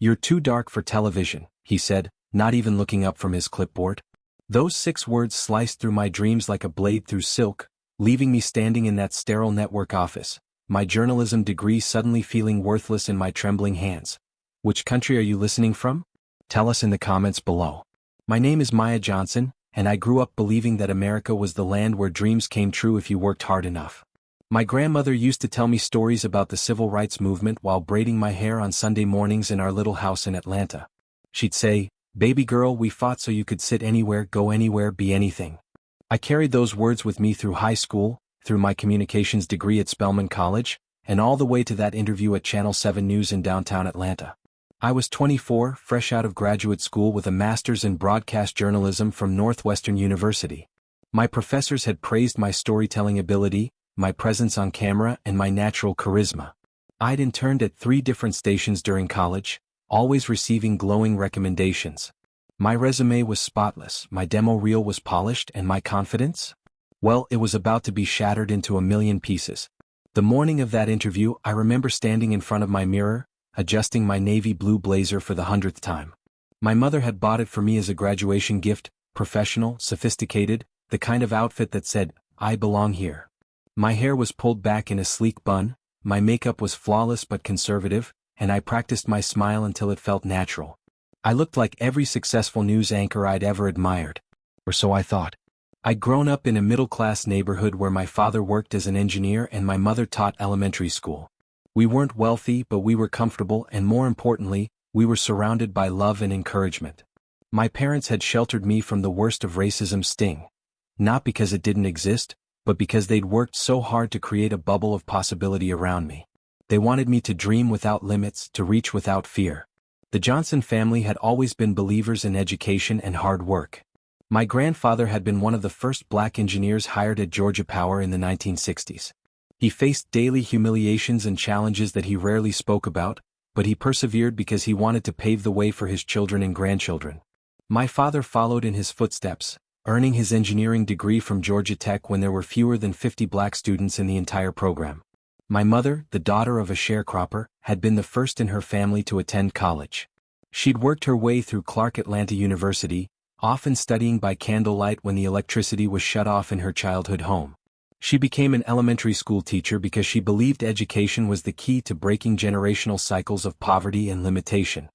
"You're too dark for television," he said, not even looking up from his clipboard. Those 6 words sliced through my dreams like a blade through silk, leaving me standing in that sterile network office, my journalism degree suddenly feeling worthless in my trembling hands. Which country are you listening from? Tell us in the comments below. My name is Maya Johnson, and I grew up believing that America was the land where dreams came true if you worked hard enough. My grandmother used to tell me stories about the civil rights movement while braiding my hair on Sunday mornings in our little house in Atlanta. She'd say, "Baby girl, we fought so you could sit anywhere, go anywhere, be anything." I carried those words with me through high school, through my communications degree at Spelman College, and all the way to that interview at Channel 7 News in downtown Atlanta. I was 24, fresh out of graduate school with a master's in broadcast journalism from Northwestern University. My professors had praised my storytelling ability, my presence on camera, and my natural charisma. I'd interned at 3 different stations during college, always receiving glowing recommendations. My resume was spotless, my demo reel was polished, and my confidence? Well, it was about to be shattered into a million pieces. The morning of that interview, I remember standing in front of my mirror, adjusting my navy blue blazer for the 100th time. My mother had bought it for me as a graduation gift, professional, sophisticated, the kind of outfit that said, "I belong here." My hair was pulled back in a sleek bun, my makeup was flawless but conservative, and I practiced my smile until it felt natural. I looked like every successful news anchor I'd ever admired. Or so I thought. I'd grown up in a middle-class neighborhood where my father worked as an engineer and my mother taught elementary school. We weren't wealthy, but we were comfortable, and more importantly, we were surrounded by love and encouragement. My parents had sheltered me from the worst of racism's sting. Not because it didn't exist, but because they'd worked so hard to create a bubble of possibility around me. They wanted me to dream without limits, to reach without fear. The Johnson family had always been believers in education and hard work. My grandfather had been one of the first black engineers hired at Georgia Power in the 1960s. He faced daily humiliations and challenges that he rarely spoke about, but he persevered because he wanted to pave the way for his children and grandchildren. My father followed in his footsteps, earning his engineering degree from Georgia Tech when there were fewer than 50 black students in the entire program. My mother, the daughter of a sharecropper, had been the first in her family to attend college. She'd worked her way through Clark Atlanta University, often studying by candlelight when the electricity was shut off in her childhood home. She became an elementary school teacher because she believed education was the key to breaking generational cycles of poverty and limitation.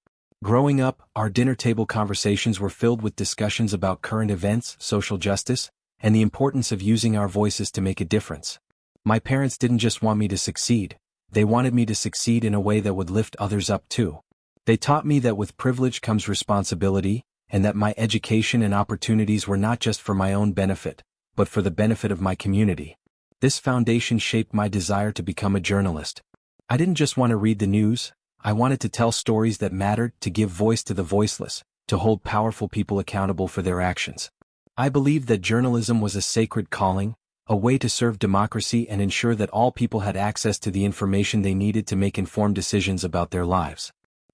Growing up, our dinner table conversations were filled with discussions about current events, social justice, and the importance of using our voices to make a difference. My parents didn't just want me to succeed, they wanted me to succeed in a way that would lift others up too. They taught me that with privilege comes responsibility, and that my education and opportunities were not just for my own benefit, but for the benefit of my community. This foundation shaped my desire to become a journalist. I didn't just want to read the news, I wanted to tell stories that mattered, to give voice to the voiceless, to hold powerful people accountable for their actions. I believed that journalism was a sacred calling, a way to serve democracy and ensure that all people had access to the information they needed to make informed decisions about their lives.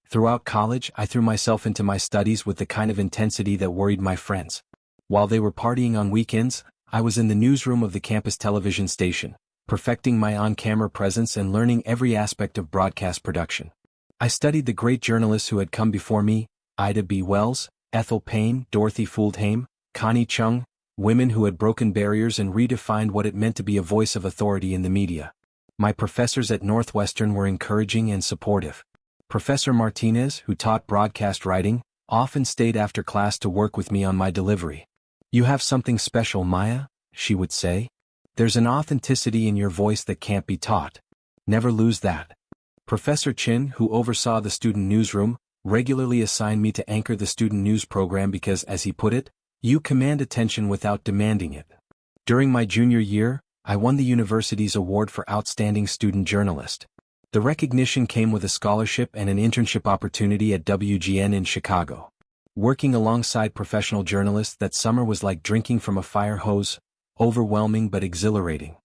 Throughout college, I threw myself into my studies with the kind of intensity that worried my friends. While they were partying on weekends, I was in the newsroom of the campus television station, perfecting my on-camera presence and learning every aspect of broadcast production. I studied the great journalists who had come before me, Ida B. Wells, Ethel Payne, Dorothy Fooldhame, Connie Chung, women who had broken barriers and redefined what it meant to be a voice of authority in the media. My professors at Northwestern were encouraging and supportive. Professor Martinez, who taught broadcast writing, often stayed after class to work with me on my delivery. "You have something special, Maya," she would say. "There's an authenticity in your voice that can't be taught. Never lose that." Professor Chin, who oversaw the student newsroom, regularly assigned me to anchor the student news program because, as he put it, "You command attention without demanding it." During my junior year, I won the university's award for Outstanding Student Journalist. The recognition came with a scholarship and an internship opportunity at WGN in Chicago. Working alongside professional journalists that summer was like drinking from a fire hose, overwhelming but exhilarating.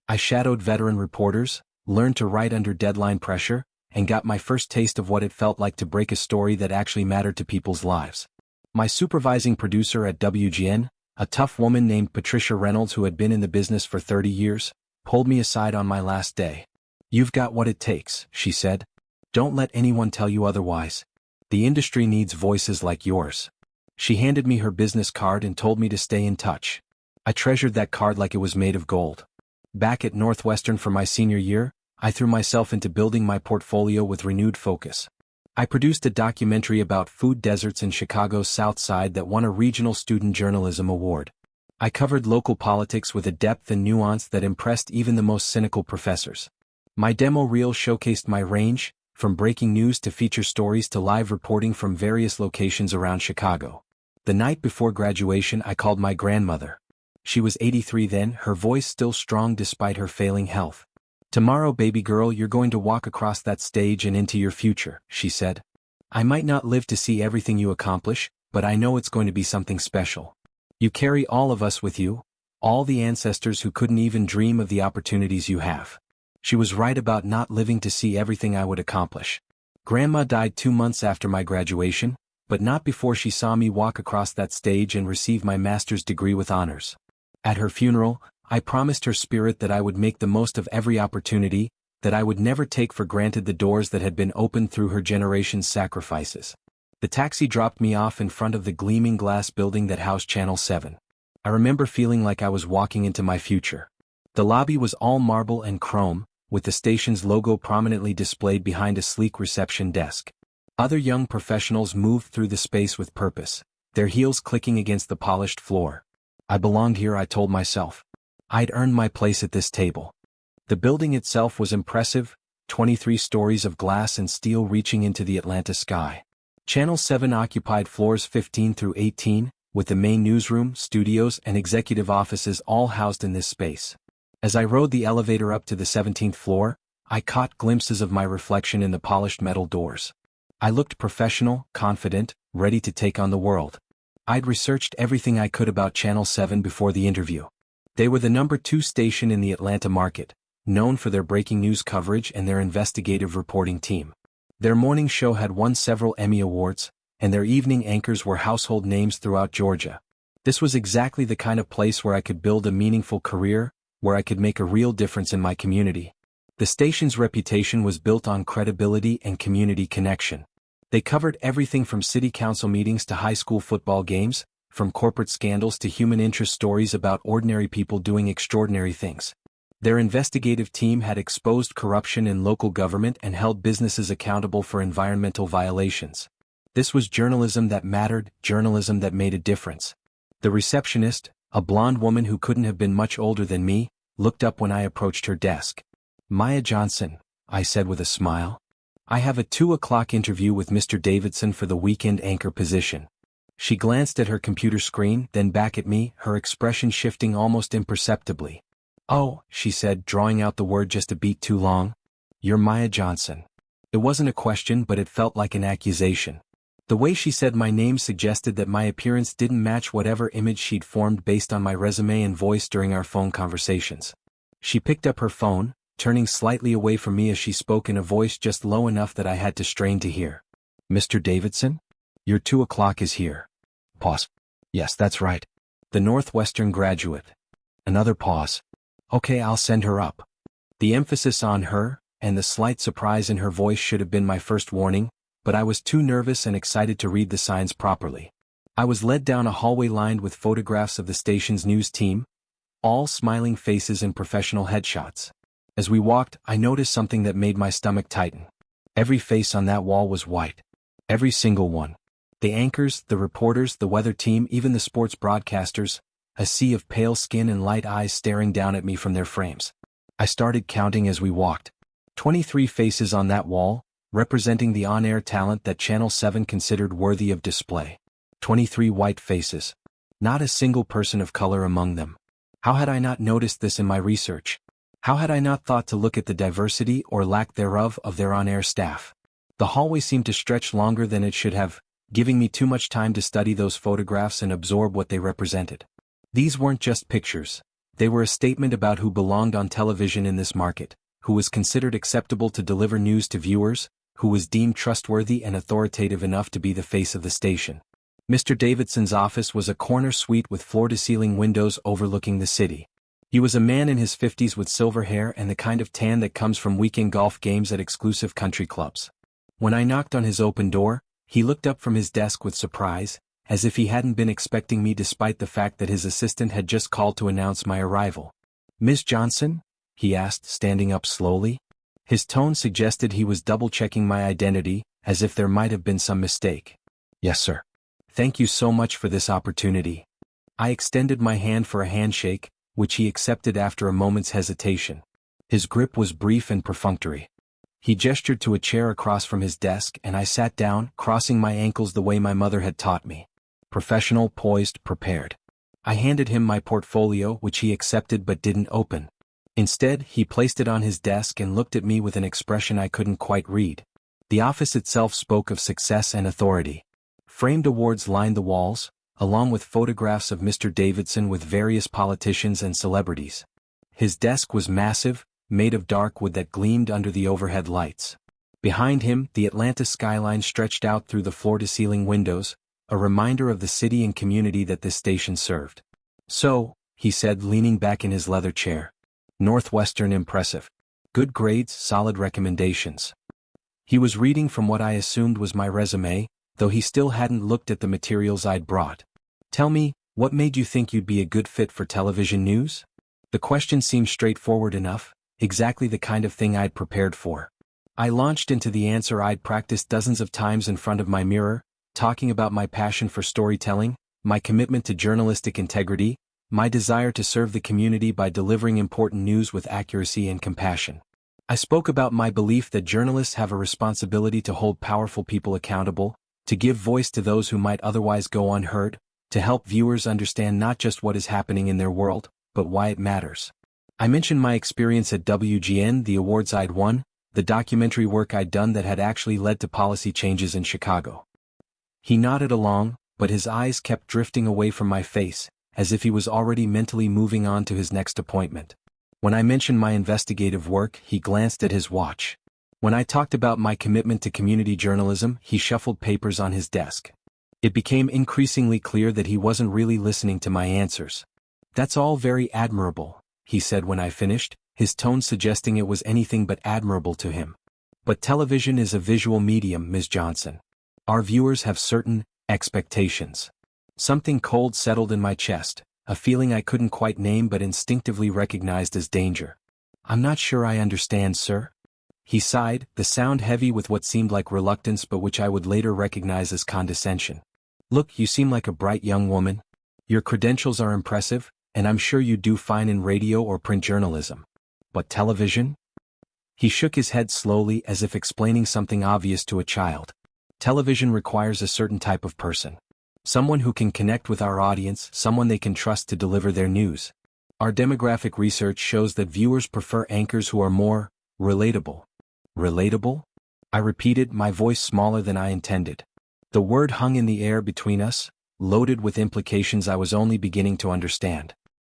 I shadowed veteran reporters, learned to write under deadline pressure, and got my first taste of what it felt like to break a story that actually mattered to people's lives. My supervising producer at WGN, a tough woman named Patricia Reynolds who had been in the business for 30 years, pulled me aside on my last day. "You've got what it takes," she said. "Don't let anyone tell you otherwise. The industry needs voices like yours. She handed me her business card and told me to stay in touch. I treasured that card like it was made of gold. Back at Northwestern for my senior year, I threw myself into building my portfolio with renewed focus. I produced a documentary about food deserts in Chicago's South Side that won a Regional Student Journalism Award. I covered local politics with a depth and nuance that impressed even the most cynical professors. My demo reel showcased my range, from breaking news to feature stories to live reporting from various locations around Chicago. The night before graduation, I called my grandmother. She was 83 then, her voice still strong despite her failing health. "Tomorrow, baby girl, you're going to walk across that stage and into your future," she said. "I might not live to see everything you accomplish, but I know it's going to be something special. You carry all of us with you, all the ancestors who couldn't even dream of the opportunities you have." She was right about not living to see everything I would accomplish. Grandma died 2 months after my graduation, but not before she saw me walk across that stage and receive my master's degree with honors. At her funeral, I promised her spirit that I would make the most of every opportunity, that I would never take for granted the doors that had been opened through her generation's sacrifices. The taxi dropped me off in front of the gleaming glass building that housed Channel 7. I remember feeling like I was walking into my future. The lobby was all marble and chrome, with the station's logo prominently displayed behind a sleek reception desk. Other young professionals moved through the space with purpose, their heels clicking against the polished floor. I belonged here, I told myself. I'd earned my place at this table. The building itself was impressive, 23 stories of glass and steel reaching into the Atlanta sky. Channel 7 occupied floors 15 through 18, with the main newsroom, studios, and executive offices all housed in this space. As I rode the elevator up to the 17th floor, I caught glimpses of my reflection in the polished metal doors. I looked professional, confident, ready to take on the world. I'd researched everything I could about Channel 7 before the interview. They were the #2 station in the Atlanta market, known for their breaking news coverage and their investigative reporting team. Their morning show had won several Emmy Awards, and their evening anchors were household names throughout Georgia. This was exactly the kind of place where I could build a meaningful career, where I could make a real difference in my community. The station's reputation was built on credibility and community connection. They covered everything from city council meetings to high school football games, from corporate scandals to human interest stories about ordinary people doing extraordinary things. Their investigative team had exposed corruption in local government and held businesses accountable for environmental violations. This was journalism that mattered, journalism that made a difference. The receptionist, a blonde woman who couldn't have been much older than me, looked up when I approached her desk. "Maya Johnson," I said with a smile. "I have a 2 o'clock interview with Mr. Davidson for the weekend anchor position." She glanced at her computer screen, then back at me, her expression shifting almost imperceptibly. "Oh," she said, drawing out the word just a beat too long. "You're Maya Johnson." It wasn't a question, but it felt like an accusation. The way she said my name suggested that my appearance didn't match whatever image she'd formed based on my resume and voice during our phone conversations. She picked up her phone, turning slightly away from me as she spoke in a voice just low enough that I had to strain to hear. "Mr. Davidson? Your 2 o'clock is here." Pause. "Yes, that's right. The Northwestern graduate." Another pause. "Okay, I'll send her up." The emphasis on her, and the slight surprise in her voice should have been my first warning, but I was too nervous and excited to read the signs properly. I was led down a hallway lined with photographs of the station's news team, all smiling faces and professional headshots. As we walked, I noticed something that made my stomach tighten. Every face on that wall was white. Every single one. The anchors, the reporters, the weather team, even the sports broadcasters, a sea of pale skin and light eyes staring down at me from their frames. I started counting as we walked. 23 faces on that wall, representing the on-air talent that Channel 7 considered worthy of display. 23 white faces. Not a single person of color among them. How had I not noticed this in my research? How had I not thought to look at the diversity or lack thereof of their on-air staff? The hallway seemed to stretch longer than it should have, giving me too much time to study those photographs and absorb what they represented. These weren't just pictures. They were a statement about who belonged on television in this market, who was considered acceptable to deliver news to viewers, who was deemed trustworthy and authoritative enough to be the face of the station. Mr. Davidson's office was a corner suite with floor-to-ceiling windows overlooking the city. He was a man in his 50s with silver hair and the kind of tan that comes from weekend golf games at exclusive country clubs. When I knocked on his open door, He looked up from his desk with surprise, as if he hadn't been expecting me despite the fact that his assistant had just called to announce my arrival. "Ms. Johnson?" he asked, standing up slowly. His tone suggested he was double-checking my identity, as if there might have been some mistake. "Yes, sir. Thank you so much for this opportunity." I extended my hand for a handshake, which he accepted after a moment's hesitation. His grip was brief and perfunctory. He gestured to a chair across from his desk and I sat down, crossing my ankles the way my mother had taught me. Professional, poised, prepared. I handed him my portfolio, which he accepted but didn't open. Instead, he placed it on his desk and looked at me with an expression I couldn't quite read. The office itself spoke of success and authority. Framed awards lined the walls, along with photographs of Mr. Davidson with various politicians and celebrities. His desk was massive, made of dark wood that gleamed under the overhead lights. Behind him, the Atlanta skyline stretched out through the floor-to-ceiling windows, a reminder of the city and community that this station served. "So," he said, leaning back in his leather chair. "Northwestern impressive. Good grades, solid recommendations." He was reading from what I assumed was my resume, though he still hadn't looked at the materials I'd brought. "Tell me, what made you think you'd be a good fit for television news?" The question seemed straightforward enough, exactly the kind of thing I'd prepared for. I launched into the answer I'd practiced dozens of times in front of my mirror, talking about my passion for storytelling, my commitment to journalistic integrity, my desire to serve the community by delivering important news with accuracy and compassion. I spoke about my belief that journalists have a responsibility to hold powerful people accountable, to give voice to those who might otherwise go unheard, to help viewers understand not just what is happening in their world, but why it matters. I mentioned my experience at WGN, the awards I'd won, the documentary work I'd done that had actually led to policy changes in Chicago. He nodded along, but his eyes kept drifting away from my face, as if he was already mentally moving on to his next appointment. When I mentioned my investigative work, he glanced at his watch. When I talked about my commitment to community journalism, he shuffled papers on his desk. It became increasingly clear that he wasn't really listening to my answers. "That's all very admirable," he said when I finished, his tone suggesting it was anything but admirable to him. "But television is a visual medium, Ms. Johnson. Our viewers have certain expectations." Something cold settled in my chest, a feeling I couldn't quite name but instinctively recognized as danger. "I'm not sure I understand, sir." He sighed, the sound heavy with what seemed like reluctance but which I would later recognize as condescension. "Look, you seem like a bright young woman. Your credentials are impressive, and I'm sure you do fine in radio or print journalism. But television?" He shook his head slowly as if explaining something obvious to a child. "Television requires a certain type of person. Someone who can connect with our audience, someone they can trust to deliver their news. Our demographic research shows that viewers prefer anchors who are more relatable." "Relatable?" I repeated, my voice smaller than I intended. The word hung in the air between us, loaded with implications I was only beginning to understand.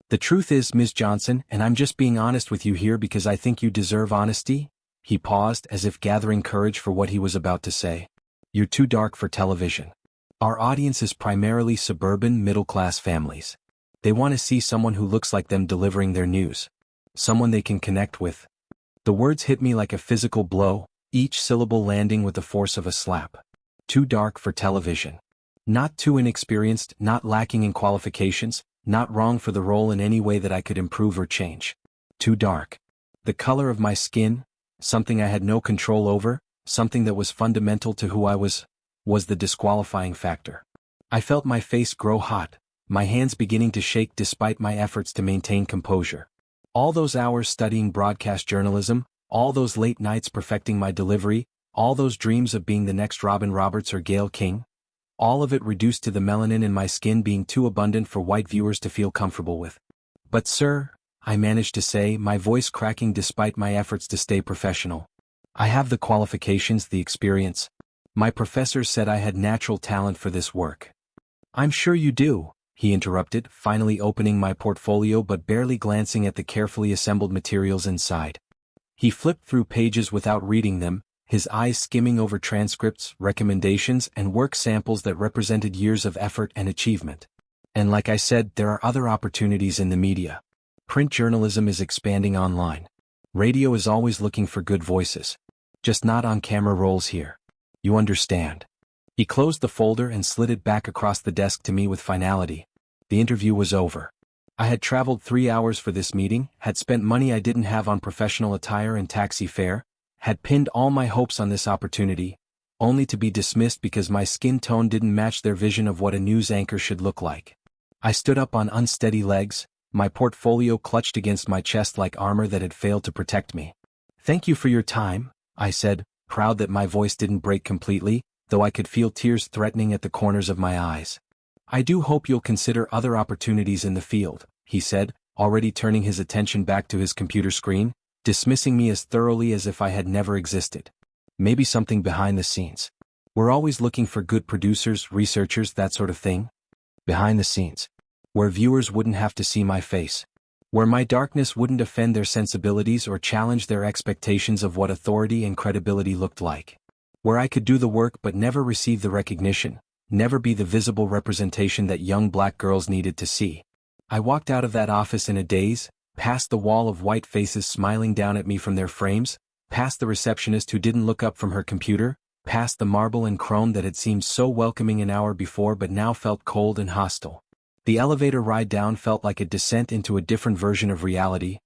"The truth is, Ms. Johnson, and I'm just being honest with you here because I think you deserve honesty," he paused as if gathering courage for what he was about to say. "You're too dark for television. Our audience is primarily suburban, middle-class families. They want to see someone who looks like them delivering their news. Someone they can connect with." The words hit me like a physical blow, each syllable landing with the force of a slap. Too dark for television. Not too inexperienced, not lacking in qualifications, not wrong for the role in any way that I could improve or change. Too dark. The color of my skin, something I had no control over, something that was fundamental to who I was the disqualifying factor. I felt my face grow hot, my hands beginning to shake despite my efforts to maintain composure. All those hours studying broadcast journalism, all those late nights perfecting my delivery, all those dreams of being the next Robin Roberts or Gayle King, all of it reduced to the melanin in my skin being too abundant for white viewers to feel comfortable with. "But sir," I managed to say, my voice cracking despite my efforts to stay professional. "I have the qualifications, the experience. My professor said I had natural talent for this work." "I'm sure you do," he interrupted, finally opening my portfolio but barely glancing at the carefully assembled materials inside. He flipped through pages without reading them, his eyes skimming over transcripts, recommendations, and work samples that represented years of effort and achievement. "And like I said, there are other opportunities in the media. Print journalism is expanding online. Radio is always looking for good voices. Just not on-camera roles here. You understand." He closed the folder and slid it back across the desk to me with finality. The interview was over. I had traveled 3 hours for this meeting, had spent money I didn't have on professional attire and taxi fare, had pinned all my hopes on this opportunity, only to be dismissed because my skin tone didn't match their vision of what a news anchor should look like. I stood up on unsteady legs, my portfolio clutched against my chest like armor that had failed to protect me. "Thank you for your time," I said, proud that my voice didn't break completely, though I could feel tears threatening at the corners of my eyes. "I do hope you'll consider other opportunities in the field," he said, already turning his attention back to his computer screen, dismissing me as thoroughly as if I had never existed. "Maybe something behind the scenes. We're always looking for good producers, researchers, that sort of thing. Behind the scenes. Where viewers wouldn't have to see my face. Where my darkness wouldn't offend their sensibilities or challenge their expectations of what authority and credibility looked like. Where I could do the work but never receive the recognition, never be the visible representation that young black girls needed to see." I walked out of that office in a daze, past the wall of white faces smiling down at me from their frames, past the receptionist who didn't look up from her computer, past the marble and chrome that had seemed so welcoming an hour before but now felt cold and hostile. The elevator ride down felt like a descent into a different version of reality,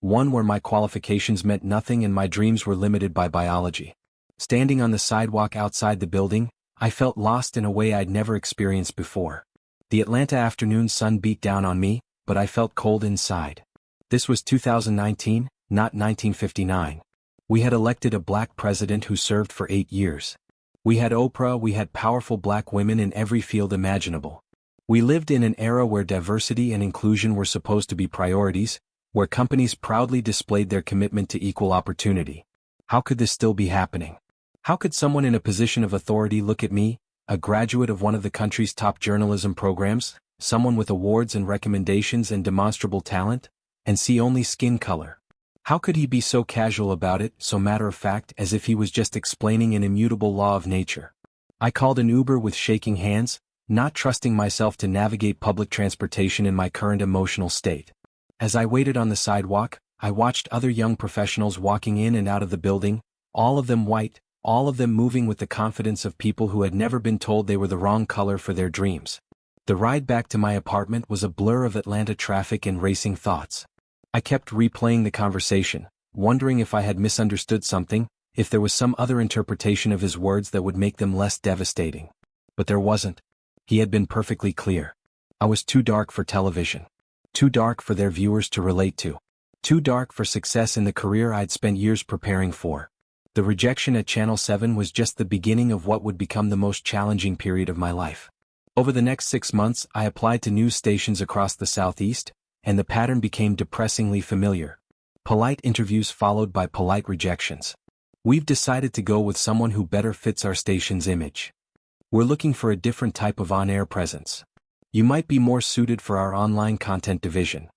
one where my qualifications meant nothing and my dreams were limited by biology. Standing on the sidewalk outside the building, I felt lost in a way I'd never experienced before. The Atlanta afternoon sun beat down on me, but I felt cold inside. This was 2019, not 1959. We had elected a black president who served for 8 years. We had Oprah, we had powerful black women in every field imaginable. We lived in an era where diversity and inclusion were supposed to be priorities, where companies proudly displayed their commitment to equal opportunity. How could this still be happening? How could someone in a position of authority look at me, a graduate of one of the country's top journalism programs, someone with awards and recommendations and demonstrable talent, and see only skin color? How could he be so casual about it, so matter-of-fact, as if he was just explaining an immutable law of nature? I called an Uber with shaking hands, not trusting myself to navigate public transportation in my current emotional state. As I waited on the sidewalk, I watched other young professionals walking in and out of the building, all of them white, all of them moving with the confidence of people who had never been told they were the wrong color for their dreams. The ride back to my apartment was a blur of Atlanta traffic and racing thoughts. I kept replaying the conversation, wondering if I had misunderstood something, if there was some other interpretation of his words that would make them less devastating. But there wasn't. He had been perfectly clear. I was too dark for television. Too dark for their viewers to relate to. Too dark for success in the career I'd spent years preparing for. The rejection at Channel 7 was just the beginning of what would become the most challenging period of my life. Over the next 6 months, I applied to news stations across the Southeast, and the pattern became depressingly familiar. Polite interviews followed by polite rejections. "We've decided to go with someone who better fits our station's image. We're looking for a different type of on-air presence. You might be more suited for our online content division."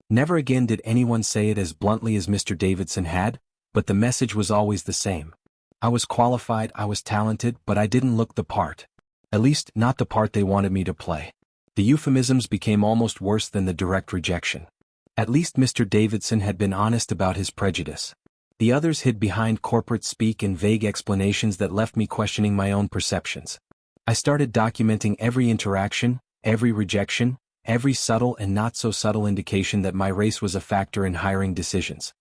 Never again did anyone say it as bluntly as Mr. Davidson had, but the message was always the same. I was qualified, I was talented, but I didn't look the part. At least, not the part they wanted me to play. The euphemisms became almost worse than the direct rejection. At least Mr. Davidson had been honest about his prejudice. The others hid behind corporate speak and vague explanations that left me questioning my own perceptions. I started documenting every interaction, every rejection, every subtle and not so subtle indication that my race was a factor in hiring decisions.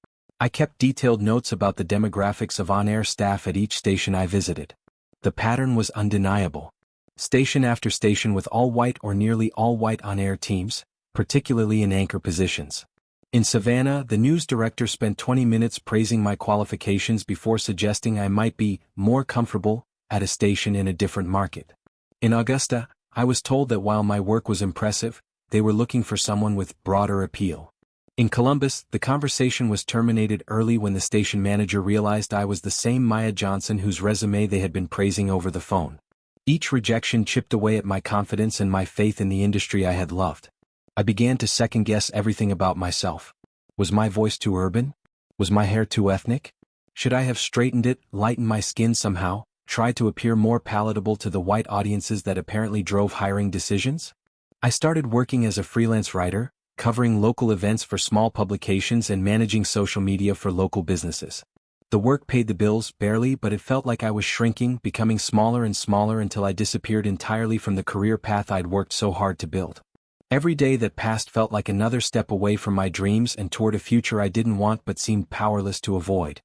I kept detailed notes about the demographics of on-air staff at each station I visited. The pattern was undeniable. Station after station with all-white or nearly all-white on-air teams, particularly in anchor positions. In Savannah, the news director spent 20 minutes praising my qualifications before suggesting I might be more comfortable at a station in a different market. In Augusta, I was told that while my work was impressive, they were looking for someone with broader appeal. In Columbus, the conversation was terminated early when the station manager realized I was the same Maya Johnson whose resume they had been praising over the phone. Each rejection chipped away at my confidence and my faith in the industry I had loved. I began to second-guess everything about myself. Was my voice too urban? Was my hair too ethnic? Should I have straightened it, lightened my skin somehow, tried to appear more palatable to the white audiences that apparently drove hiring decisions? I started working as a freelance writer, covering local events for small publications and managing social media for local businesses. The work paid the bills, barely, but it felt like I was shrinking, becoming smaller and smaller until I disappeared entirely from the career path I'd worked so hard to build. Every day that passed felt like another step away from my dreams and toward a future I didn't want but seemed powerless to avoid.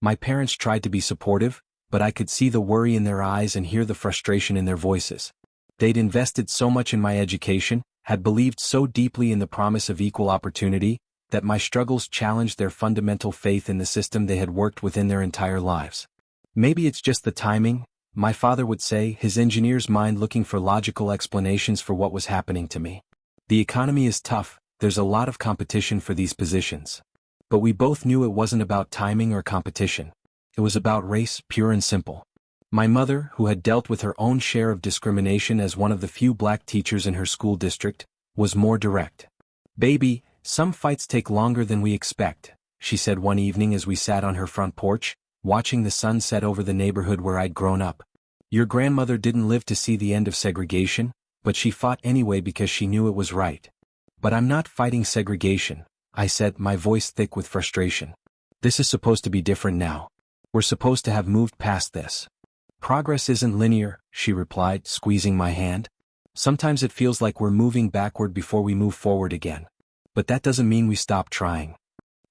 My parents tried to be supportive, but I could see the worry in their eyes and hear the frustration in their voices. They'd invested so much in my education, had believed so deeply in the promise of equal opportunity, that my struggles challenged their fundamental faith in the system they had worked within their entire lives. Maybe it's just the timing, my father would say, his engineer's mind looking for logical explanations for what was happening to me. The economy is tough, there's a lot of competition for these positions. But we both knew it wasn't about timing or competition. It was about race, pure and simple. My mother, who had dealt with her own share of discrimination as one of the few black teachers in her school district, was more direct. "Baby, some fights take longer than we expect," she said one evening as we sat on her front porch, watching the sun set over the neighborhood where I'd grown up. "Your grandmother didn't live to see the end of segregation, but she fought anyway because she knew it was right." "But I'm not fighting segregation," I said, my voice thick with frustration. "This is supposed to be different now. We're supposed to have moved past this." "Progress isn't linear," she replied, squeezing my hand. "Sometimes it feels like we're moving backward before we move forward again. But that doesn't mean we stop trying."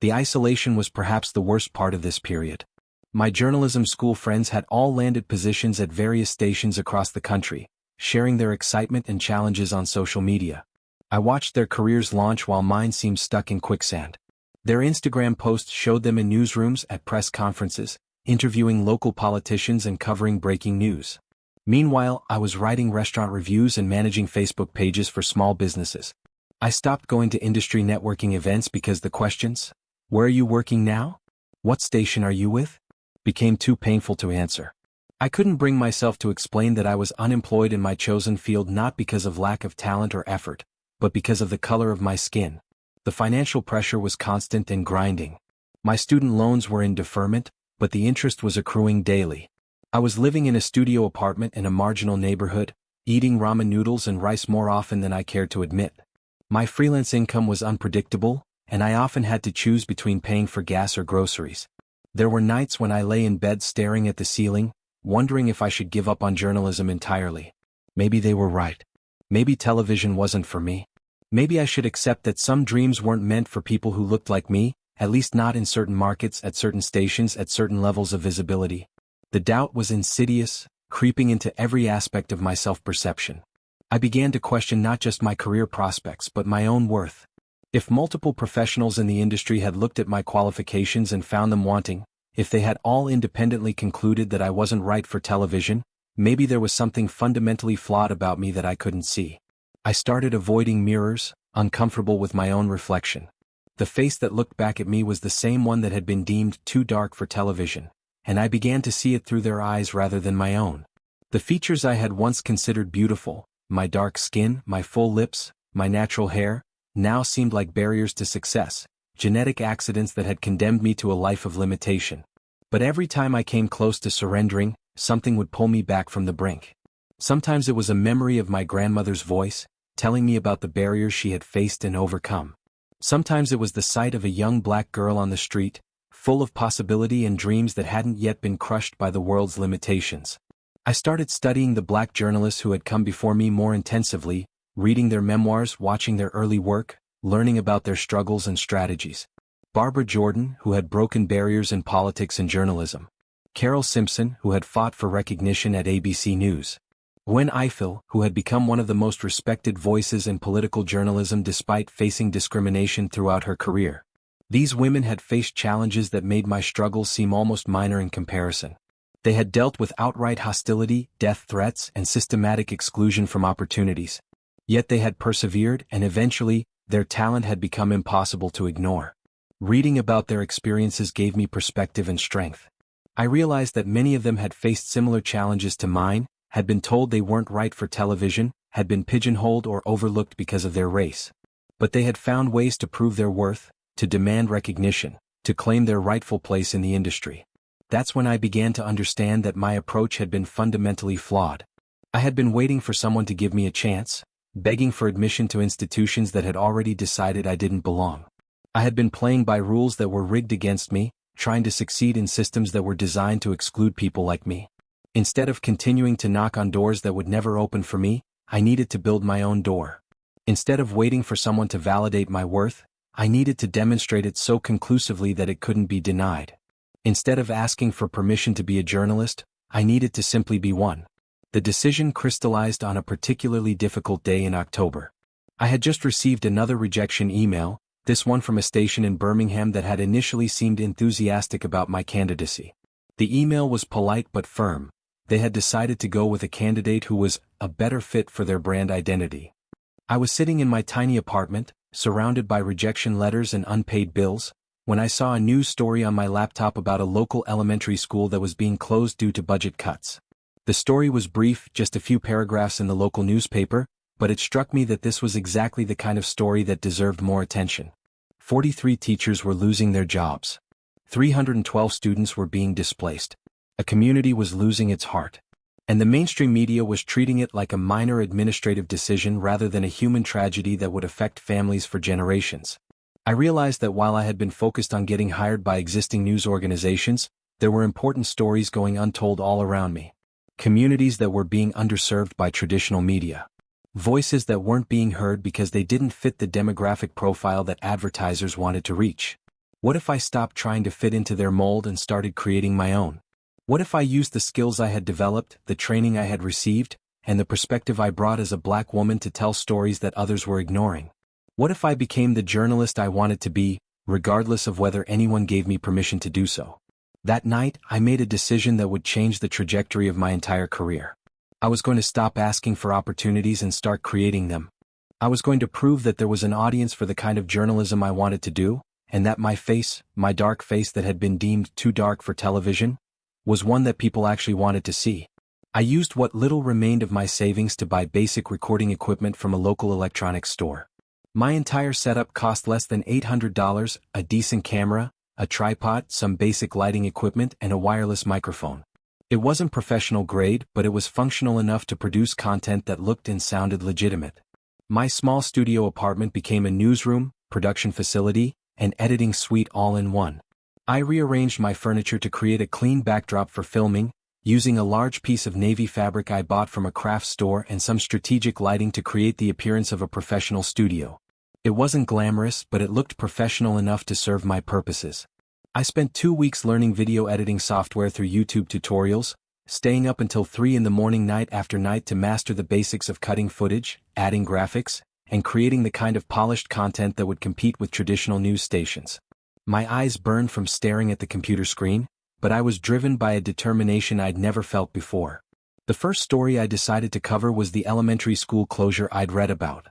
The isolation was perhaps the worst part of this period. My journalism school friends had all landed positions at various stations across the country, sharing their excitement and challenges on social media. I watched their careers launch while mine seemed stuck in quicksand. Their Instagram posts showed them in newsrooms, at press conferences, interviewing local politicians and covering breaking news. Meanwhile, I was writing restaurant reviews and managing Facebook pages for small businesses. I stopped going to industry networking events because the questions, "Where are you working now? What station are you with?" became too painful to answer. I couldn't bring myself to explain that I was unemployed in my chosen field not because of lack of talent or effort, but because of the color of my skin. The financial pressure was constant and grinding. My student loans were in deferment, but the interest was accruing daily. I was living in a studio apartment in a marginal neighborhood, eating ramen noodles and rice more often than I cared to admit. My freelance income was unpredictable, and I often had to choose between paying for gas or groceries. There were nights when I lay in bed staring at the ceiling, wondering if I should give up on journalism entirely. Maybe they were right. Maybe television wasn't for me. Maybe I should accept that some dreams weren't meant for people who looked like me, at least not in certain markets, at certain stations, at certain levels of visibility. The doubt was insidious, creeping into every aspect of my self-perception. I began to question not just my career prospects but my own worth. If multiple professionals in the industry had looked at my qualifications and found them wanting, if they had all independently concluded that I wasn't right for television, maybe there was something fundamentally flawed about me that I couldn't see. I started avoiding mirrors, uncomfortable with my own reflection. The face that looked back at me was the same one that had been deemed too dark for television, and I began to see it through their eyes rather than my own. The features I had once considered beautiful, my dark skin, my full lips, my natural hair, now seemed like barriers to success, genetic accidents that had condemned me to a life of limitation. But every time I came close to surrendering, something would pull me back from the brink. Sometimes it was a memory of my grandmother's voice, telling me about the barriers she had faced and overcome. Sometimes it was the sight of a young black girl on the street, full of possibility and dreams that hadn't yet been crushed by the world's limitations. I started studying the black journalists who had come before me more intensively, reading their memoirs, watching their early work, learning about their struggles and strategies. Barbara Jordan, who had broken barriers in politics and journalism. Carol Simpson, who had fought for recognition at ABC News. Gwen Ifill, who had become one of the most respected voices in political journalism despite facing discrimination throughout her career. These women had faced challenges that made my struggles seem almost minor in comparison. They had dealt with outright hostility, death threats, and systematic exclusion from opportunities. Yet they had persevered, and eventually, their talent had become impossible to ignore. Reading about their experiences gave me perspective and strength. I realized that many of them had faced similar challenges to mine, had been told they weren't right for television, had been pigeonholed or overlooked because of their race. But they had found ways to prove their worth, to demand recognition, to claim their rightful place in the industry. That's when I began to understand that my approach had been fundamentally flawed. I had been waiting for someone to give me a chance, begging for admission to institutions that had already decided I didn't belong. I had been playing by rules that were rigged against me, trying to succeed in systems that were designed to exclude people like me. Instead of continuing to knock on doors that would never open for me, I needed to build my own door. Instead of waiting for someone to validate my worth, I needed to demonstrate it so conclusively that it couldn't be denied. Instead of asking for permission to be a journalist, I needed to simply be one. The decision crystallized on a particularly difficult day in October. I had just received another rejection email, this one from a station in Birmingham that had initially seemed enthusiastic about my candidacy. The email was polite but firm. They had decided to go with a candidate who was a better fit for their brand identity. I was sitting in my tiny apartment, surrounded by rejection letters and unpaid bills, when I saw a news story on my laptop about a local elementary school that was being closed due to budget cuts. The story was brief, just a few paragraphs in the local newspaper, but it struck me that this was exactly the kind of story that deserved more attention. 43 teachers were losing their jobs. 312 students were being displaced. A community was losing its heart. And the mainstream media was treating it like a minor administrative decision rather than a human tragedy that would affect families for generations. I realized that while I had been focused on getting hired by existing news organizations, there were important stories going untold all around me. Communities that were being underserved by traditional media. Voices that weren't being heard because they didn't fit the demographic profile that advertisers wanted to reach. What if I stopped trying to fit into their mold and started creating my own? What if I used the skills I had developed, the training I had received, and the perspective I brought as a Black woman to tell stories that others were ignoring? What if I became the journalist I wanted to be, regardless of whether anyone gave me permission to do so? That night, I made a decision that would change the trajectory of my entire career. I was going to stop asking for opportunities and start creating them. I was going to prove that there was an audience for the kind of journalism I wanted to do, and that my face, my dark face that had been deemed too dark for television, was one that people actually wanted to see. I used what little remained of my savings to buy basic recording equipment from a local electronics store. My entire setup cost less than $800, a decent camera, a tripod, some basic lighting equipment, and a wireless microphone. It wasn't professional grade, but it was functional enough to produce content that looked and sounded legitimate. My small studio apartment became a newsroom, production facility, and editing suite all in one. I rearranged my furniture to create a clean backdrop for filming, using a large piece of navy fabric I bought from a craft store and some strategic lighting to create the appearance of a professional studio. It wasn't glamorous, but it looked professional enough to serve my purposes. I spent 2 weeks learning video editing software through YouTube tutorials, staying up until 3 a.m. night after night to master the basics of cutting footage, adding graphics, and creating the kind of polished content that would compete with traditional news stations. My eyes burned from staring at the computer screen, but I was driven by a determination I'd never felt before. The first story I decided to cover was the elementary school closure I'd read about.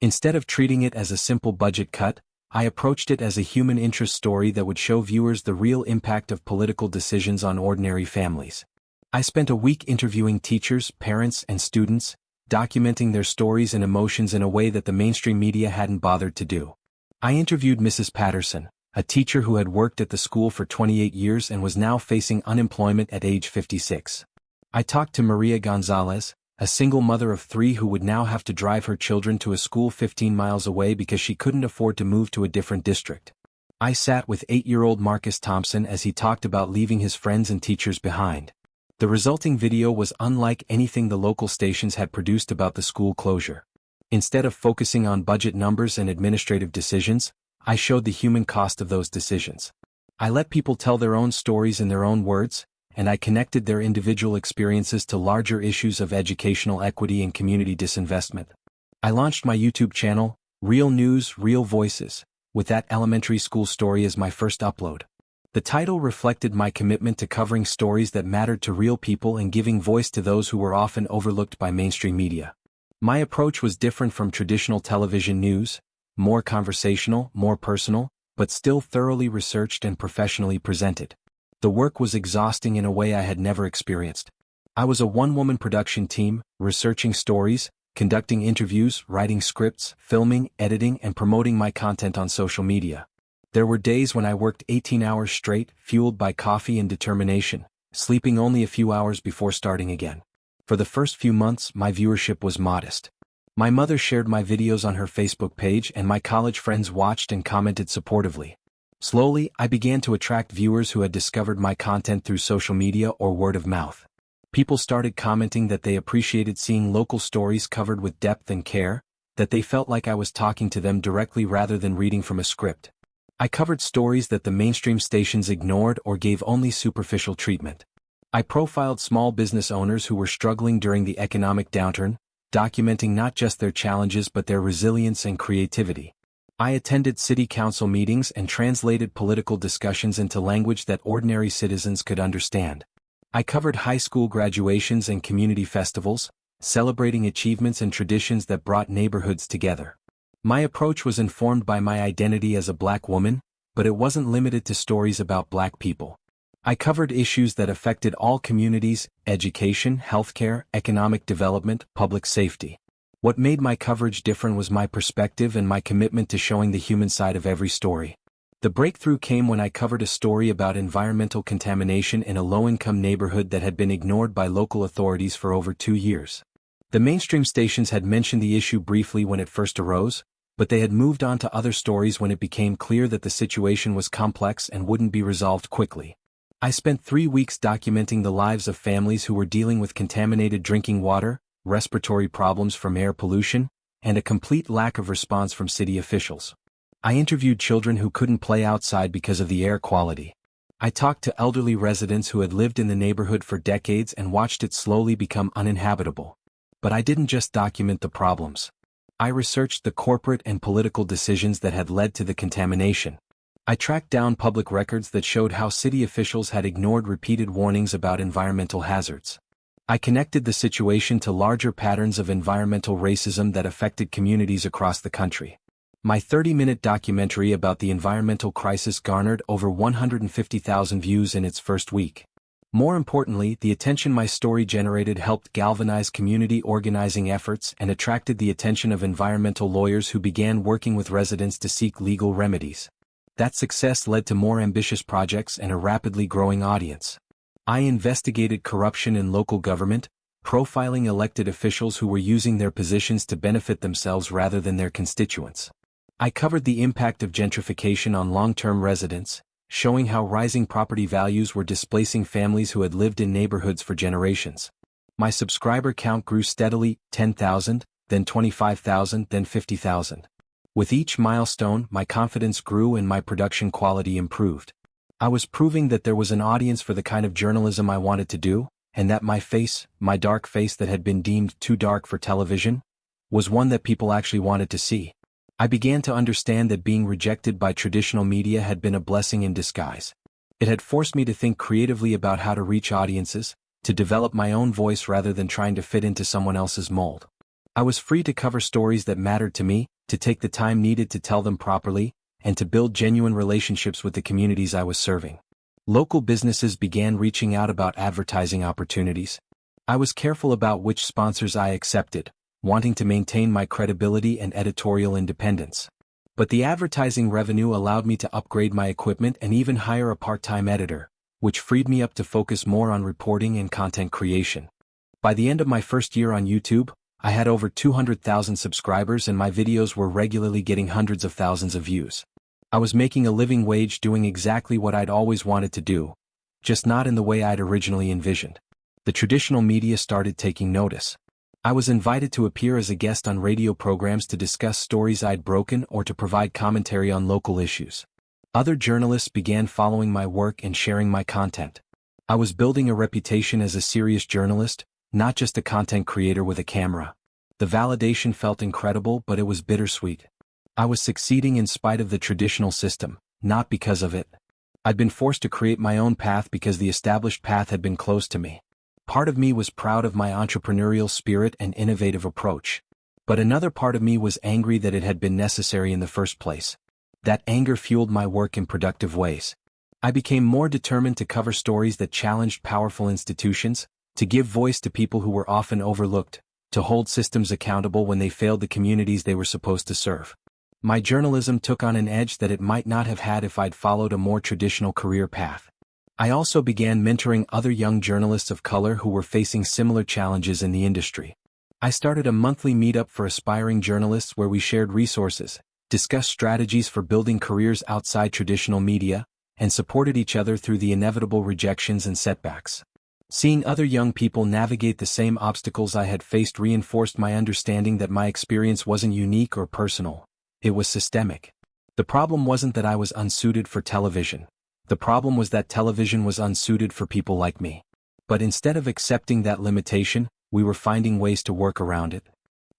Instead of treating it as a simple budget cut, I approached it as a human interest story that would show viewers the real impact of political decisions on ordinary families. I spent a week interviewing teachers, parents, and students, documenting their stories and emotions in a way that the mainstream media hadn't bothered to do. I interviewed Mrs. Patterson, a teacher who had worked at the school for 28 years and was now facing unemployment at age 56. I talked to Maria Gonzalez, a single mother of 3 who would now have to drive her children to a school 15 miles away because she couldn't afford to move to a different district. I sat with 8-year-old Marcus Thompson as he talked about leaving his friends and teachers behind. The resulting video was unlike anything the local stations had produced about the school closure. Instead of focusing on budget numbers and administrative decisions, I showed the human cost of those decisions. I let people tell their own stories in their own words, and I connected their individual experiences to larger issues of educational equity and community disinvestment. I launched my YouTube channel, Real News, Real Voices, with that elementary school story as my first upload. The title reflected my commitment to covering stories that mattered to real people and giving voice to those who were often overlooked by mainstream media. My approach was different from traditional television news, more conversational, more personal, but still thoroughly researched and professionally presented. The work was exhausting in a way I had never experienced. I was a one-woman production team, researching stories, conducting interviews, writing scripts, filming, editing, and promoting my content on social media. There were days when I worked 18 hours straight, fueled by coffee and determination, sleeping only a few hours before starting again. For the first few months, my viewership was modest. My mother shared my videos on her Facebook page and my college friends watched and commented supportively. Slowly, I began to attract viewers who had discovered my content through social media or word of mouth. People started commenting that they appreciated seeing local stories covered with depth and care, that they felt like I was talking to them directly rather than reading from a script. I covered stories that the mainstream stations ignored or gave only superficial treatment. I profiled small business owners who were struggling during the economic downturn, documenting not just their challenges but their resilience and creativity. I attended city council meetings and translated political discussions into language that ordinary citizens could understand. I covered high school graduations and community festivals, celebrating achievements and traditions that brought neighborhoods together. My approach was informed by my identity as a Black woman, but it wasn't limited to stories about Black people. I covered issues that affected all communities: education, healthcare, economic development, public safety. What made my coverage different was my perspective and my commitment to showing the human side of every story. The breakthrough came when I covered a story about environmental contamination in a low-income neighborhood that had been ignored by local authorities for over 2 years. The mainstream stations had mentioned the issue briefly when it first arose, but they had moved on to other stories when it became clear that the situation was complex and wouldn't be resolved quickly. I spent 3 weeks documenting the lives of families who were dealing with contaminated drinking water, respiratory problems from air pollution, and a complete lack of response from city officials. I interviewed children who couldn't play outside because of the air quality. I talked to elderly residents who had lived in the neighborhood for decades and watched it slowly become uninhabitable. But I didn't just document the problems. I researched the corporate and political decisions that had led to the contamination. I tracked down public records that showed how city officials had ignored repeated warnings about environmental hazards. I connected the situation to larger patterns of environmental racism that affected communities across the country. My 30-minute documentary about the environmental crisis garnered over 150,000 views in its first week. More importantly, the attention my story generated helped galvanize community organizing efforts and attracted the attention of environmental lawyers who began working with residents to seek legal remedies. That success led to more ambitious projects and a rapidly growing audience. I investigated corruption in local government, profiling elected officials who were using their positions to benefit themselves rather than their constituents. I covered the impact of gentrification on long-term residents, showing how rising property values were displacing families who had lived in neighborhoods for generations. My subscriber count grew steadily: 10,000, then 25,000, then 50,000. With each milestone, my confidence grew and my production quality improved. I was proving that there was an audience for the kind of journalism I wanted to do, and that my face, my dark face that had been deemed too dark for television, was one that people actually wanted to see. I began to understand that being rejected by traditional media had been a blessing in disguise. It had forced me to think creatively about how to reach audiences, to develop my own voice rather than trying to fit into someone else's mold. I was free to cover stories that mattered to me, to take the time needed to tell them properly, and to build genuine relationships with the communities I was serving. Local businesses began reaching out about advertising opportunities. I was careful about which sponsors I accepted, wanting to maintain my credibility and editorial independence. But the advertising revenue allowed me to upgrade my equipment and even hire a part-time editor, which freed me up to focus more on reporting and content creation. By the end of my first year on YouTube, I had over 200,000 subscribers and my videos were regularly getting hundreds of thousands of views. I was making a living wage doing exactly what I'd always wanted to do, just not in the way I'd originally envisioned. The traditional media started taking notice. I was invited to appear as a guest on radio programs to discuss stories I'd broken or to provide commentary on local issues. Other journalists began following my work and sharing my content. I was building a reputation as a serious journalist, not just a content creator with a camera. The validation felt incredible, but it was bittersweet. I was succeeding in spite of the traditional system, not because of it. I'd been forced to create my own path because the established path had been closed to me. Part of me was proud of my entrepreneurial spirit and innovative approach. But another part of me was angry that it had been necessary in the first place. That anger fueled my work in productive ways. I became more determined to cover stories that challenged powerful institutions, to give voice to people who were often overlooked, to hold systems accountable when they failed the communities they were supposed to serve. My journalism took on an edge that it might not have had if I'd followed a more traditional career path. I also began mentoring other young journalists of color who were facing similar challenges in the industry. I started a monthly meetup for aspiring journalists where we shared resources, discussed strategies for building careers outside traditional media, and supported each other through the inevitable rejections and setbacks. Seeing other young people navigate the same obstacles I had faced reinforced my understanding that my experience wasn't unique or personal. It was systemic. The problem wasn't that I was unsuited for television. The problem was that television was unsuited for people like me. But instead of accepting that limitation, we were finding ways to work around it.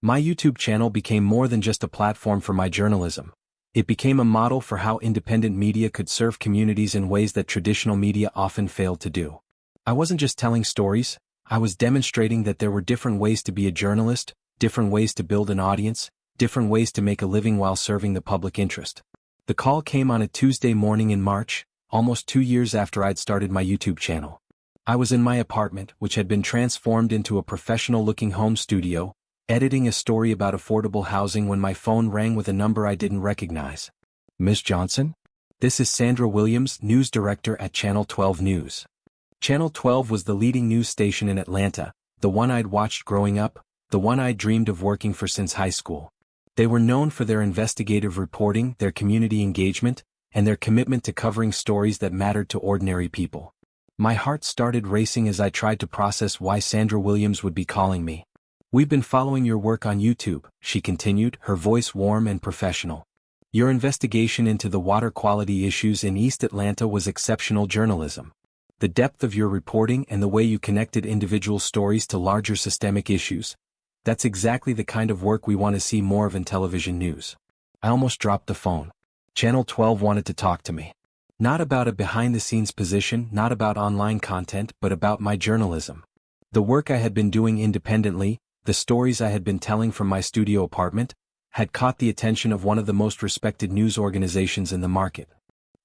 My YouTube channel became more than just a platform for my journalism. It became a model for how independent media could serve communities in ways that traditional media often failed to do. I wasn't just telling stories, I was demonstrating that there were different ways to be a journalist, different ways to build an audience, different ways to make a living while serving the public interest. The call came on a Tuesday morning in March, almost 2 years after I'd started my YouTube channel. I was in my apartment, which had been transformed into a professional-looking home studio, editing a story about affordable housing when my phone rang with a number I didn't recognize. Ms. Johnson? This is Sandra Williams, news director at Channel 12 News. Channel 12 was the leading news station in Atlanta, the one I'd watched growing up, the one I'd dreamed of working for since high school. They were known for their investigative reporting, their community engagement, and their commitment to covering stories that mattered to ordinary people. My heart started racing as I tried to process why Sandra Williams would be calling me. "We've been following your work on YouTube," she continued, her voice warm and professional. "Your investigation into the water quality issues in East Atlanta was exceptional journalism. The depth of your reporting and the way you connected individual stories to larger systemic issues, that's exactly the kind of work we want to see more of in television news." I almost dropped the phone. Channel 12 wanted to talk to me. Not about a behind-the-scenes position, not about online content, but about my journalism. The work I had been doing independently, the stories I had been telling from my studio apartment, had caught the attention of one of the most respected news organizations in the market.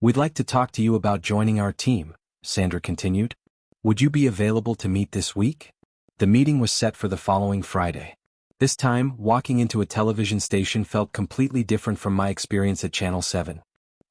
"We'd like to talk to you about joining our team," Sandra continued. "Would you be available to meet this week?" The meeting was set for the following Friday. This time, walking into a television station felt completely different from my experience at Channel 7.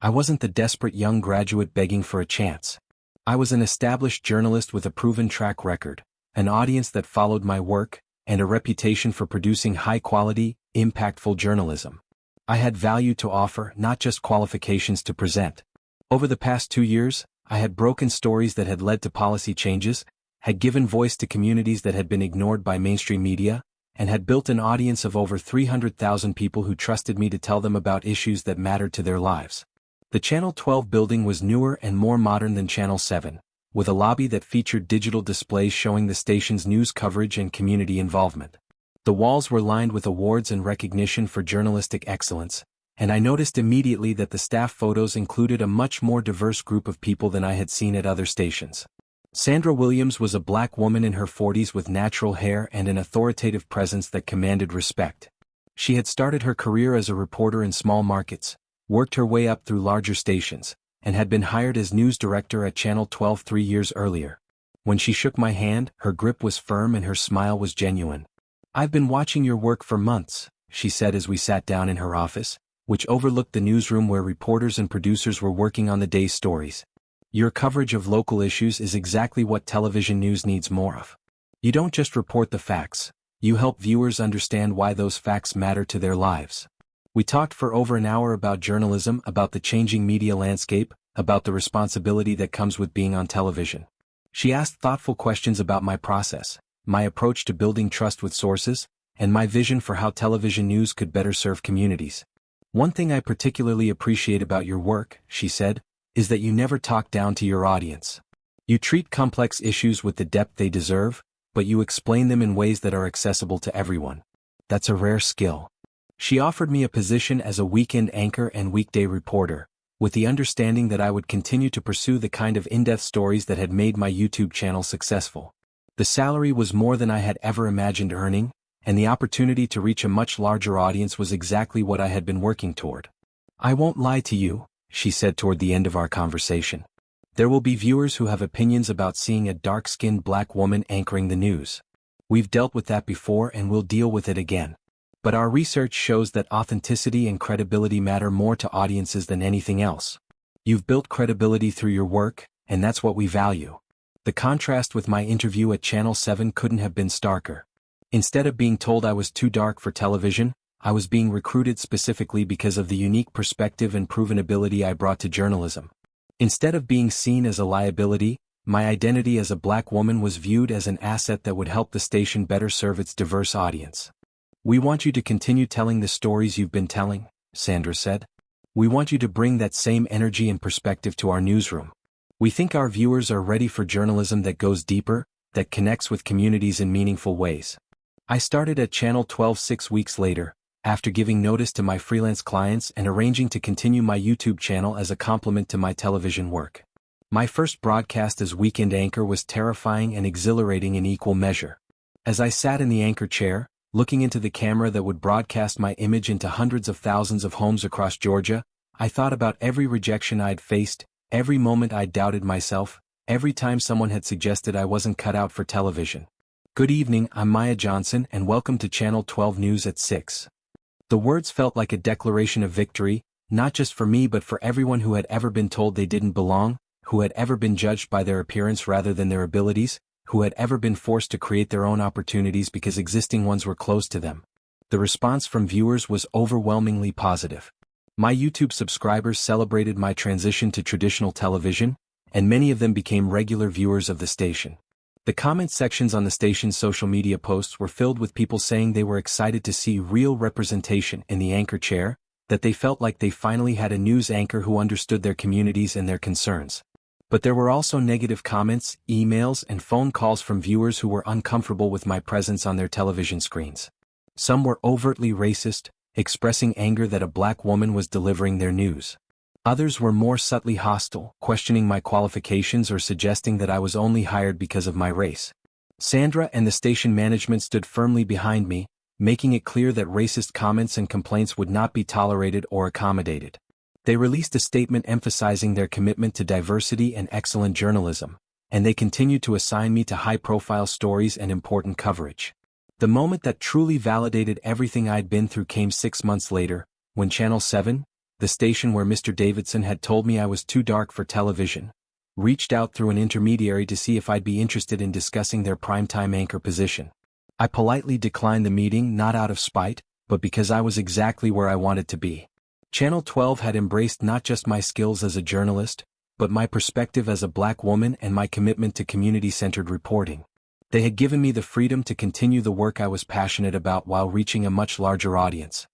I wasn't the desperate young graduate begging for a chance. I was an established journalist with a proven track record, an audience that followed my work, and a reputation for producing high-quality, impactful journalism. I had value to offer, not just qualifications to present. Over the past 2 years, I had broken stories that had led to policy changes, had given voice to communities that had been ignored by mainstream media, and had built an audience of over 300,000 people who trusted me to tell them about issues that mattered to their lives. The Channel 12 building was newer and more modern than Channel 7, with a lobby that featured digital displays showing the station's news coverage and community involvement. The walls were lined with awards and recognition for journalistic excellence, and I noticed immediately that the staff photos included a much more diverse group of people than I had seen at other stations. Sandra Williams was a black woman in her 40s with natural hair and an authoritative presence that commanded respect. She had started her career as a reporter in small markets, worked her way up through larger stations, and had been hired as news director at Channel 12 3 years earlier. When she shook my hand, her grip was firm and her smile was genuine. "I've been watching your work for months," she said as we sat down in her office, which overlooked the newsroom where reporters and producers were working on the day's stories. "Your coverage of local issues is exactly what television news needs more of. You don't just report the facts, you help viewers understand why those facts matter to their lives." We talked for over an hour about journalism, about the changing media landscape, about the responsibility that comes with being on television. She asked thoughtful questions about my process, my approach to building trust with sources, and my vision for how television news could better serve communities. "One thing I particularly appreciate about your work," she said, "is that you never talk down to your audience. You treat complex issues with the depth they deserve, but you explain them in ways that are accessible to everyone. That's a rare skill." She offered me a position as a weekend anchor and weekday reporter, with the understanding that I would continue to pursue the kind of in-depth stories that had made my YouTube channel successful. The salary was more than I had ever imagined earning, and the opportunity to reach a much larger audience was exactly what I had been working toward. "I won't lie to you," she said toward the end of our conversation. "There will be viewers who have opinions about seeing a dark-skinned black woman anchoring the news. We've dealt with that before and we'll deal with it again. But our research shows that authenticity and credibility matter more to audiences than anything else. You've built credibility through your work, and that's what we value." The contrast with my interview at Channel 7 couldn't have been starker. Instead of being told I was too dark for television, I was being recruited specifically because of the unique perspective and proven ability I brought to journalism. Instead of being seen as a liability, my identity as a black woman was viewed as an asset that would help the station better serve its diverse audience. "We want you to continue telling the stories you've been telling," Sandra said. "We want you to bring that same energy and perspective to our newsroom. We think our viewers are ready for journalism that goes deeper, that connects with communities in meaningful ways." I started at Channel 12 6 weeks later, after giving notice to my freelance clients and arranging to continue my YouTube channel as a complement to my television work. My first broadcast as weekend anchor was terrifying and exhilarating in equal measure. As I sat in the anchor chair, looking into the camera that would broadcast my image into hundreds of thousands of homes across Georgia, I thought about every rejection I'd faced, every moment I'd doubted myself, every time someone had suggested I wasn't cut out for television. "Good evening, I'm Maya Johnson and welcome to Channel 12 News at 6. The words felt like a declaration of victory, not just for me but for everyone who had ever been told they didn't belong, who had ever been judged by their appearance rather than their abilities, who had ever been forced to create their own opportunities because existing ones were closed to them. The response from viewers was overwhelmingly positive. My YouTube subscribers celebrated my transition to traditional television, and many of them became regular viewers of the station. The comment sections on the station's social media posts were filled with people saying they were excited to see real representation in the anchor chair, that they felt like they finally had a news anchor who understood their communities and their concerns. But there were also negative comments, emails, and phone calls from viewers who were uncomfortable with my presence on their television screens. Some were overtly racist, expressing anger that a black woman was delivering their news. Others were more subtly hostile, questioning my qualifications or suggesting that I was only hired because of my race. Sandra and the station management stood firmly behind me, making it clear that racist comments and complaints would not be tolerated or accommodated. They released a statement emphasizing their commitment to diversity and excellent journalism, and they continued to assign me to high-profile stories and important coverage. The moment that truly validated everything I'd been through came 6 months later, when Channel 7, the station where Mr. Davidson had told me I was too dark for television, reached out through an intermediary to see if I'd be interested in discussing their primetime anchor position. I politely declined the meeting not out of spite, but because I was exactly where I wanted to be. Channel 12 had embraced not just my skills as a journalist, but my perspective as a black woman and my commitment to community-centered reporting. They had given me the freedom to continue the work I was passionate about while reaching a much larger audience.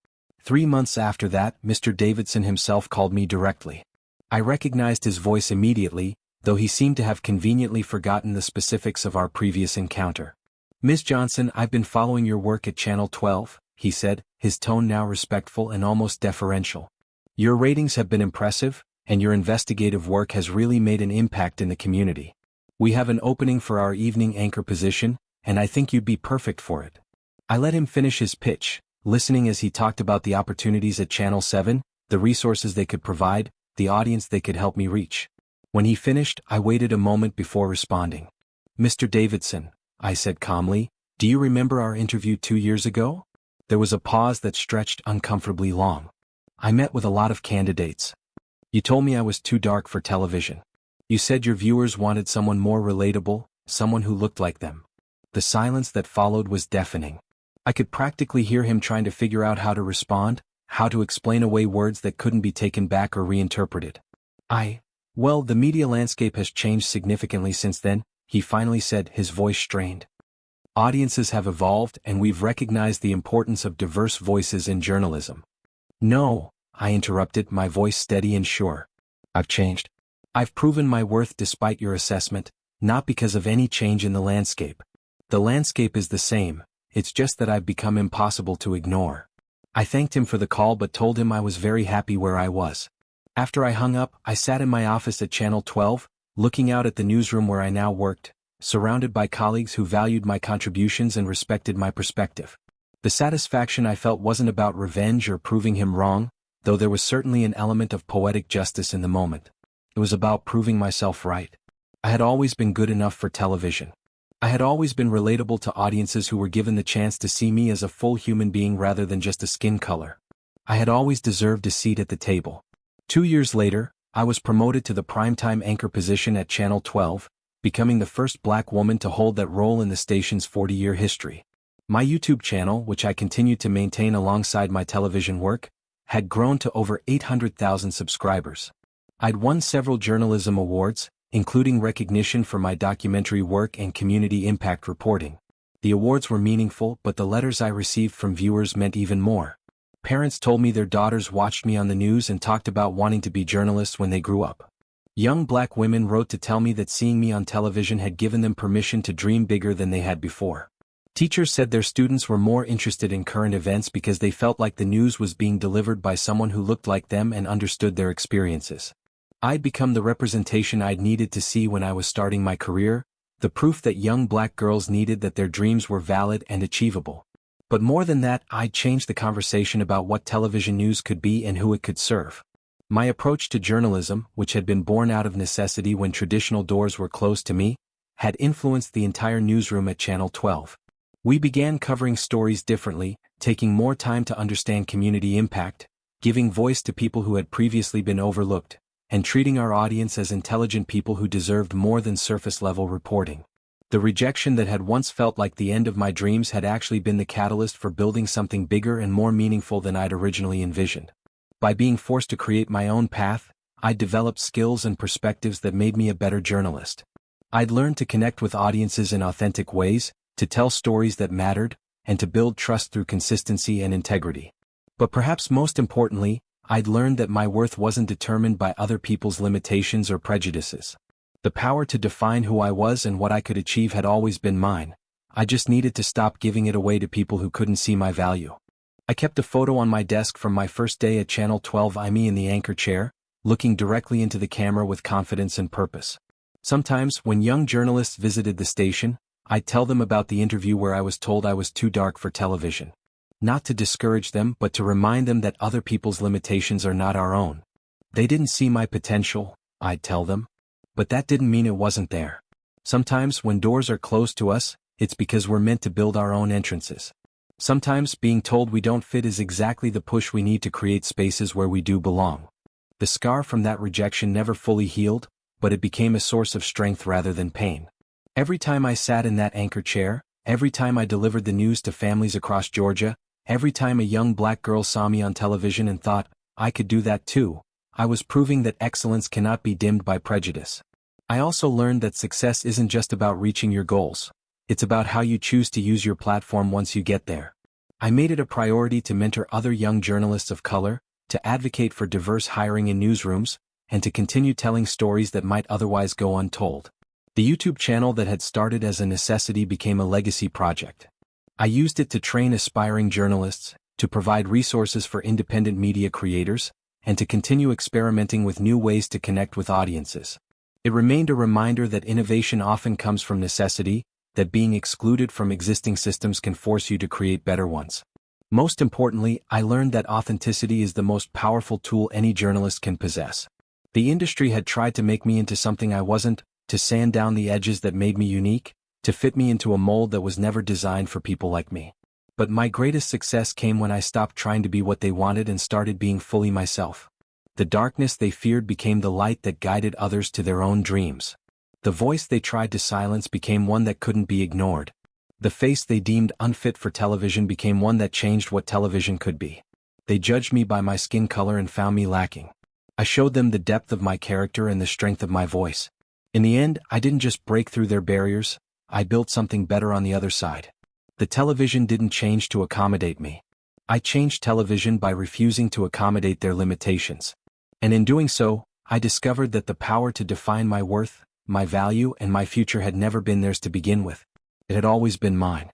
3 months after that, Mr. Davidson himself called me directly. I recognized his voice immediately, though he seemed to have conveniently forgotten the specifics of our previous encounter. "Ms. Johnson, I've been following your work at Channel 12, he said, his tone now respectful and almost deferential. "Your ratings have been impressive, and your investigative work has really made an impact in the community. We have an opening for our evening anchor position, and I think you'd be perfect for it." I let him finish his pitch, listening as he talked about the opportunities at Channel 7, the resources they could provide, the audience they could help me reach. When he finished, I waited a moment before responding. "Mr. Davidson," I said calmly, "do you remember our interview 2 years ago?" There was a pause that stretched uncomfortably long. "I met with a lot of candidates. You told me I was too dark for television. You said your viewers wanted someone more relatable, someone who looked like them." The silence that followed was deafening. I could practically hear him trying to figure out how to respond, how to explain away words that couldn't be taken back or reinterpreted. Well, the media landscape has changed significantly since then," he finally said, his voice strained. "Audiences have evolved and we've recognized the importance of diverse voices in journalism." "No," I interrupted, my voice steady and sure. "I've changed. I've proven my worth despite your assessment, not because of any change in the landscape. The landscape is the same, it's just that I've become impossible to ignore." I thanked him for the call but told him I was very happy where I was. After I hung up, I sat in my office at Channel 12, looking out at the newsroom where I now worked, surrounded by colleagues who valued my contributions and respected my perspective. The satisfaction I felt wasn't about revenge or proving him wrong, though there was certainly an element of poetic justice in the moment. It was about proving myself right. I had always been good enough for television. I had always been relatable to audiences who were given the chance to see me as a full human being rather than just a skin color. I had always deserved a seat at the table. 2 years later, I was promoted to the primetime anchor position at Channel 12, becoming the first black woman to hold that role in the station's 40-year history. My YouTube channel, which I continued to maintain alongside my television work, had grown to over 800,000 subscribers. I'd won several journalism awards, including recognition for my documentary work and community impact reporting. The awards were meaningful, but the letters I received from viewers meant even more. Parents told me their daughters watched me on the news and talked about wanting to be journalists when they grew up. Young black women wrote to tell me that seeing me on television had given them permission to dream bigger than they had before. Teachers said their students were more interested in current events because they felt like the news was being delivered by someone who looked like them and understood their experiences. I'd become the representation I'd needed to see when I was starting my career, the proof that young black girls needed that their dreams were valid and achievable. But more than that, I'd changed the conversation about what television news could be and who it could serve. My approach to journalism, which had been born out of necessity when traditional doors were closed to me, had influenced the entire newsroom at Channel 12. We began covering stories differently, taking more time to understand community impact, giving voice to people who had previously been overlooked, and treating our audience as intelligent people who deserved more than surface-level reporting. The rejection that had once felt like the end of my dreams had actually been the catalyst for building something bigger and more meaningful than I'd originally envisioned. By being forced to create my own path, I'd developed skills and perspectives that made me a better journalist. I'd learned to connect with audiences in authentic ways, to tell stories that mattered, and to build trust through consistency and integrity. But perhaps most importantly, I'd learned that my worth wasn't determined by other people's limitations or prejudices. The power to define who I was and what I could achieve had always been mine. I just needed to stop giving it away to people who couldn't see my value. I kept a photo on my desk from my first day at Channel 12, me in the anchor chair, looking directly into the camera with confidence and purpose. Sometimes, when young journalists visited the station, I'd tell them about the interview where I was told I was too dark for television. Not to discourage them, but to remind them that other people's limitations are not our own. They didn't see my potential, I'd tell them. But that didn't mean it wasn't there. Sometimes when doors are closed to us, it's because we're meant to build our own entrances. Sometimes being told we don't fit is exactly the push we need to create spaces where we do belong. The scar from that rejection never fully healed, but it became a source of strength rather than pain. Every time I sat in that anchor chair, every time I delivered the news to families across Georgia, every time a young black girl saw me on television and thought, I could do that too, I was proving that excellence cannot be dimmed by prejudice. I also learned that success isn't just about reaching your goals. It's about how you choose to use your platform once you get there. I made it a priority to mentor other young journalists of color, to advocate for diverse hiring in newsrooms, and to continue telling stories that might otherwise go untold. The YouTube channel that had started as a necessity became a legacy project. I used it to train aspiring journalists, to provide resources for independent media creators, and to continue experimenting with new ways to connect with audiences. It remained a reminder that innovation often comes from necessity, that being excluded from existing systems can force you to create better ones. Most importantly, I learned that authenticity is the most powerful tool any journalist can possess. The industry had tried to make me into something I wasn't, to sand down the edges that made me unique, to fit me into a mold that was never designed for people like me. But my greatest success came when I stopped trying to be what they wanted and started being fully myself. The darkness they feared became the light that guided others to their own dreams. The voice they tried to silence became one that couldn't be ignored. The face they deemed unfit for television became one that changed what television could be. They judged me by my skin color and found me lacking. I showed them the depth of my character and the strength of my voice. In the end, I didn't just break through their barriers, I built something better on the other side. The television didn't change to accommodate me. I changed television by refusing to accommodate their limitations. And in doing so, I discovered that the power to define my worth, my value, and my future had never been theirs to begin with. It had always been mine.